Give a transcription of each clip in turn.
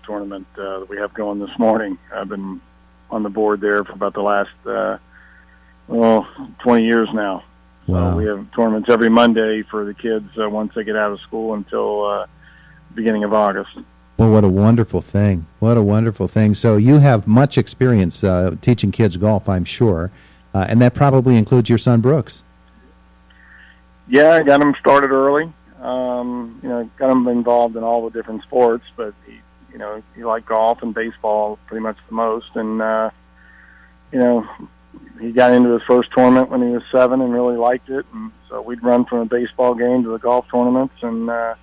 tournament that we have going this morning. I've been on the board there for about the last 20 years now. Wow. So we have tournaments every Monday for the kids once they get out of school until beginning of August. Well, what a wonderful thing. What a wonderful thing. So you have much experience teaching kids golf, I'm sure, and that probably includes your son, Brooks. Yeah, I got him started early. Got him involved in all the different sports, but he liked golf and baseball pretty much the most. And, he got into his first tournament when he was 7 and really liked it. And so we'd run from a baseball game to the golf tournaments. And by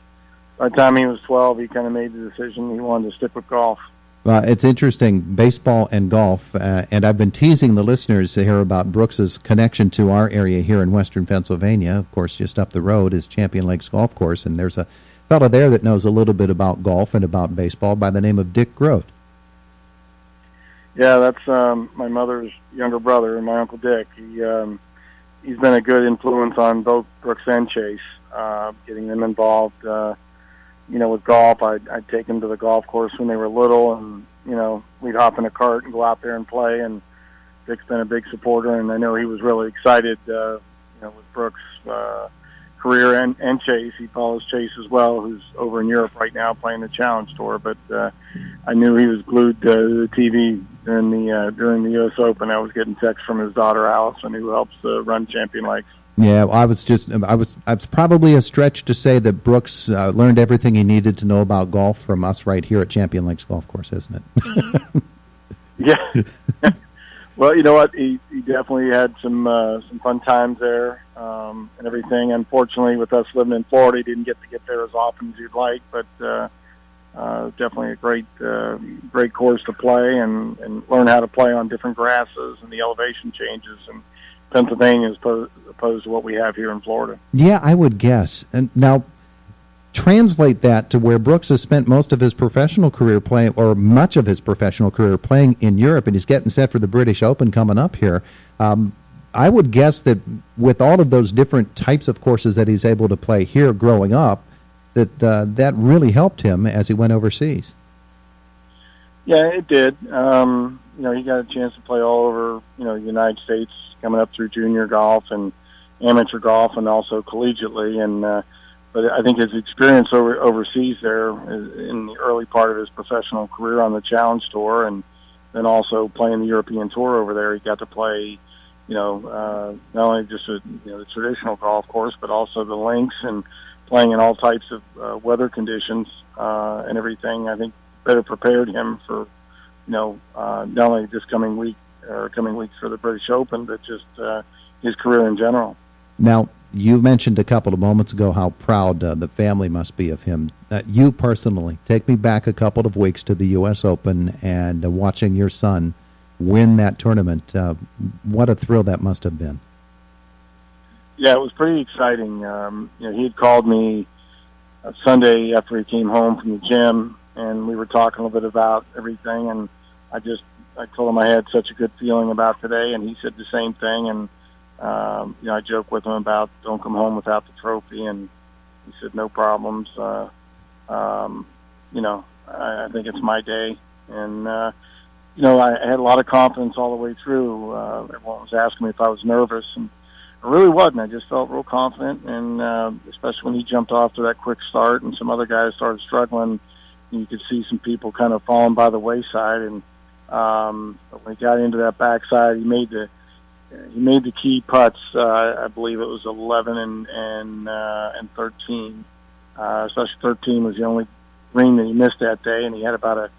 the time he was 12, he kind of made the decision he wanted to stick with golf. It's interesting, baseball and golf, and I've been teasing the listeners here about Brooks's connection to our area here in western Pennsylvania. Of course, just up the road is Champion Lakes Golf Course, and there's a fellow there that knows a little bit about golf and about baseball by the name of Dick Groat. Yeah, that's my mother's younger brother, my Uncle Dick. He's been a good influence on both Brooks and Chase, getting them involved. With golf, I'd take them to the golf course when they were little, and we'd hop in a cart and go out there and play. And Dick's been a big supporter, and I know he was really excited, with Brooks' career and Chase. He follows Chase as well, who's over in Europe right now playing the Challenge Tour. But I knew he was glued to the TV during the U.S. Open. I was getting texts from his daughter Allison, who helps run Champion Lakes. Yeah, it's probably a stretch to say that Brooks learned everything he needed to know about golf from us right here at Champion Lakes Golf Course, isn't it? Yeah. Well, you know what? He definitely had some fun times there and everything. Unfortunately, with us living in Florida, he didn't get to get there as often as you'd like, but definitely a great course to play and learn how to play on different grasses and the elevation changes in Pennsylvania as opposed to what we have here in Florida. Yeah, I would guess. And now, translate that to where Brooks has spent most of his professional career playing, or much of his professional career playing in Europe, and he's getting set for the British Open coming up here. I would guess that with all of those different types of courses that he's able to play here growing up, that really helped him as he went overseas. Yeah, it did. He got a chance to play all over, the United States, coming up through junior golf and amateur golf, and also collegiately. And but I think his experience overseas there in the early part of his professional career on the Challenge Tour, and then also playing the European Tour over there, he got to play, not only just the traditional golf course, but also the links, and playing in all types of weather conditions and everything. I think better prepared him for, not only this coming weeks for the British Open, but just his career in general. Now, you mentioned a couple of moments ago how proud the family must be of him. You personally, take me back a couple of weeks to the U.S. Open and watching your son win that tournament. What a thrill that must have been. Yeah, it was pretty exciting. He had called me Sunday after he came home from the gym, and we were talking a little bit about everything, and I told him I had such a good feeling about today, and he said the same thing. And I joked with him about don't come home without the trophy, and he said no problems. I think it's my day, and I had a lot of confidence all the way through. Everyone was asking me if I was nervous, and I really wasn't. I just felt real confident, and especially when he jumped off to that quick start, and some other guys started struggling. You could see some people kind of falling by the wayside, and but when he got into that backside, he made the key putts. I believe it was 11 and 13. Especially 13 was the only green that he missed that day, and he had about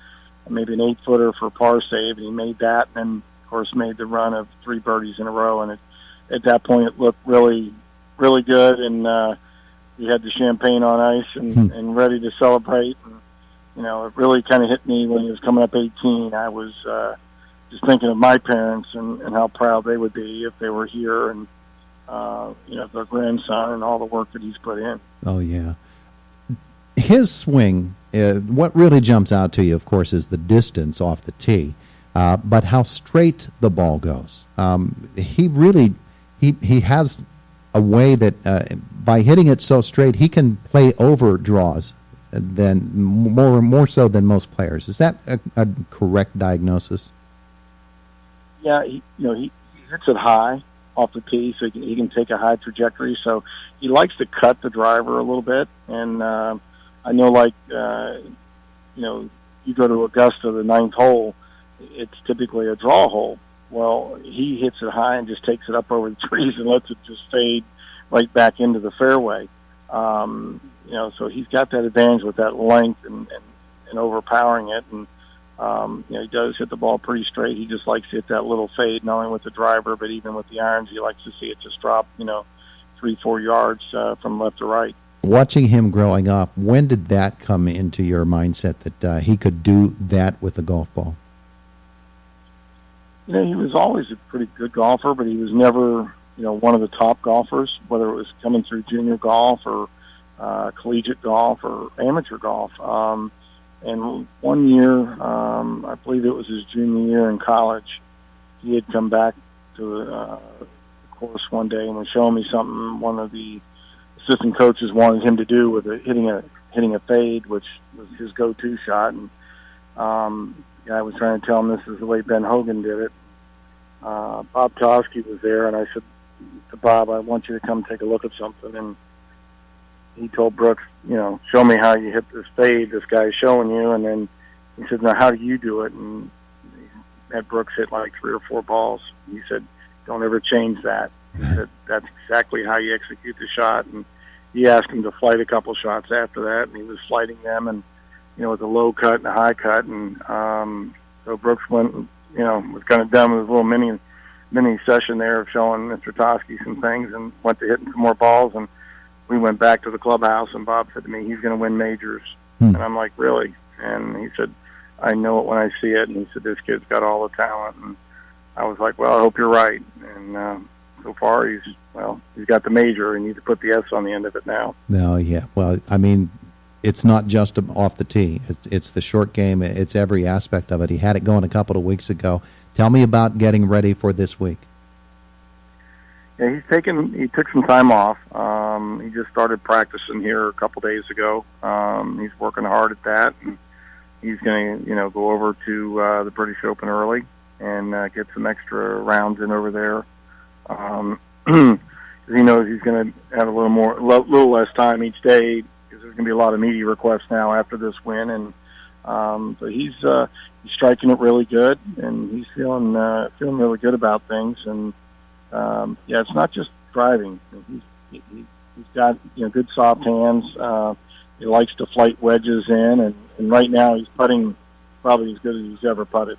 maybe an 8-footer for a par save, and he made that, and then of course made the run of 3 birdies in a row. And at that point, it looked really, really good, and he had the champagne on ice and ready to celebrate. And it really kind of hit me when he was coming up 18. I was just thinking of my parents and how proud they would be if they were here, and their grandson and all the work that he's put in. Oh, yeah. His swing, what really jumps out to you, of course, is the distance off the tee, but how straight the ball goes. He has a way that by hitting it so straight, he can play over draws than more so than most players. Is that a correct diagnosis? Yeah, he hits it high off the tee, so he can take a high trajectory. So he likes to cut the driver a little bit. And I know, like, you go to Augusta, the ninth hole, it's typically a draw hole. Well, he hits it high and just takes it up over the trees and lets it just fade right back into the fairway. So he's got that advantage with that length and overpowering it. And, he does hit the ball pretty straight. He just likes to hit that little fade, not only with the driver, but even with the irons. He likes to see it just drop, 3-4 yards from left to right. Watching him growing up, when did that come into your mindset that he could do that with a golf ball? He was always a pretty good golfer, but he was never, one of the top golfers, whether it was coming through junior golf or collegiate golf or amateur golf. And one year, I believe it was his junior year in college, he had come back to the course one day and was showing me something one of the assistant coaches wanted him to do with hitting a fade, which was his go-to shot. And the guy was trying to tell him this is the way Ben Hogan did it. Bob Toski was there, and I said to Bob, I want you to come take a look at something. And he told Brooks, show me how you hit this fade this guy's showing you. And then he said, now how do you do it? And he had Brooks hit like 3 or 4 balls. He said, don't ever change that. He said, that's exactly how you execute the shot. And he asked him to flight a couple shots after that, and he was flighting them, and with a low cut and a high cut. And so Brooks went, was kind of done with his little mini session there of showing Mr. Toski some things, and went to hitting some more balls. And we went back to the clubhouse, and Bob said to me, he's going to win majors. And I'm like, really? And he said, I know it when I see it. And he said, this kid's got all the talent. And I was like, well, I hope you're right. And so far, he's got the major, and you need to put the S on the end of it now. No, yeah. Well, I mean, it's not just off the tee. It's the short game. It's every aspect of it. He had it going a couple of weeks ago. Tell me about getting ready for this week. Yeah, he took some time off. He just started practicing here a couple days ago. He's working hard at that, and he's going to, go over to the British Open early and get some extra rounds in over there. He knows he's going to have a little less time each day, because there's going to be a lot of media requests now after this win, and so he's striking it really good, and he's feeling really good about things. And it's not just driving. He's got good soft hands. He likes to flight wedges in, and right now he's putting probably as good as he's ever putted.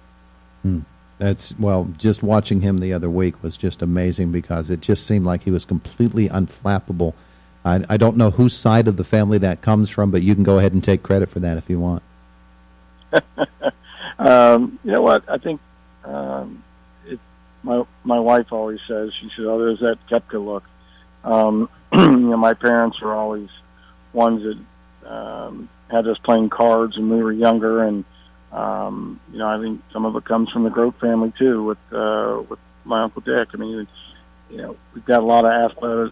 Just watching him the other week was just amazing, because it just seemed like he was completely unflappable. I don't know whose side of the family that comes from, but you can go ahead and take credit for that if you want. You know what? I think my wife always says, she said, oh, there's that Koepka look. My parents were always ones that had us playing cards when we were younger, and I think some of it comes from the Groat family too, with my Uncle Dick. I mean, we've got a lot of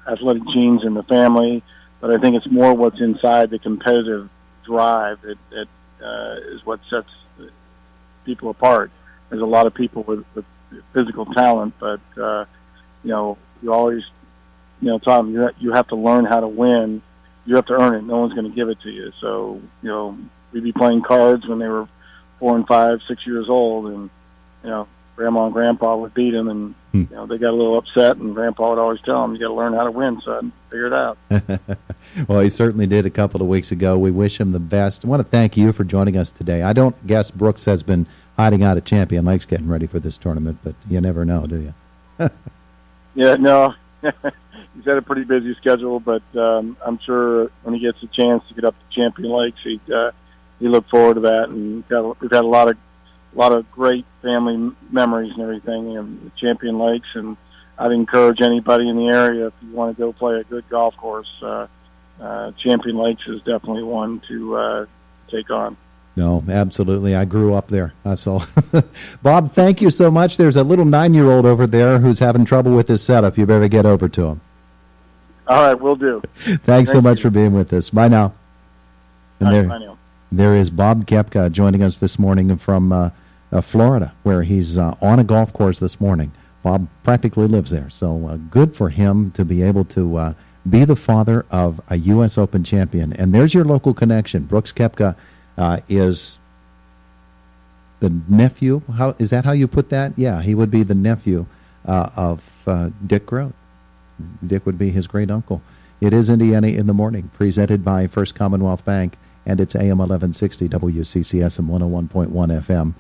athletic genes in the family, but I think it's more what's inside the competitive drive that is what sets people apart. There's a lot of people with physical talent, but you always taught them you have to learn how to win. You have to earn it. No one's going to give it to you. So we'd be playing cards when they were 4 and 5, 6 years old, and Grandma and Grandpa would beat them, and they got a little upset, and Grandpa would always tell them, "You got to learn how to win, son. Figure it out." Well, he certainly did a couple of weeks ago. We wish him the best. I want to thank you for joining us today. I don't guess Brooks has been hiding out at Champion Lakes getting ready for this tournament, but you never know, do you? Yeah, no. He's had a pretty busy schedule, but I'm sure when he gets a chance to get up to Champion Lakes, he look forward to that. And we've had a lot of great family memories and everything in Champion Lakes. And I'd encourage anybody in the area, if you want to go play a good golf course, Champion Lakes is definitely one to take on. No, absolutely. I grew up there. So, Bob, thank you so much. There's a little 9-year-old over there who's having trouble with his setup. You better get over to him. All right, will do. Thanks so much for being with us. Bye now. And I know. there is Bob Koepka joining us this morning from Florida, where he's on a golf course this morning. Bob practically lives there, so good for him to be able to be the father of a U.S. Open champion. And there's your local connection. Brooks Koepka is the nephew. Is that how you put that? Yeah, he would be the nephew of Dick Groat. Dick would be his great uncle. It is Indiana in the Morning, presented by First Commonwealth Bank, and it's AM 1160 WCCS and 101.1 FM.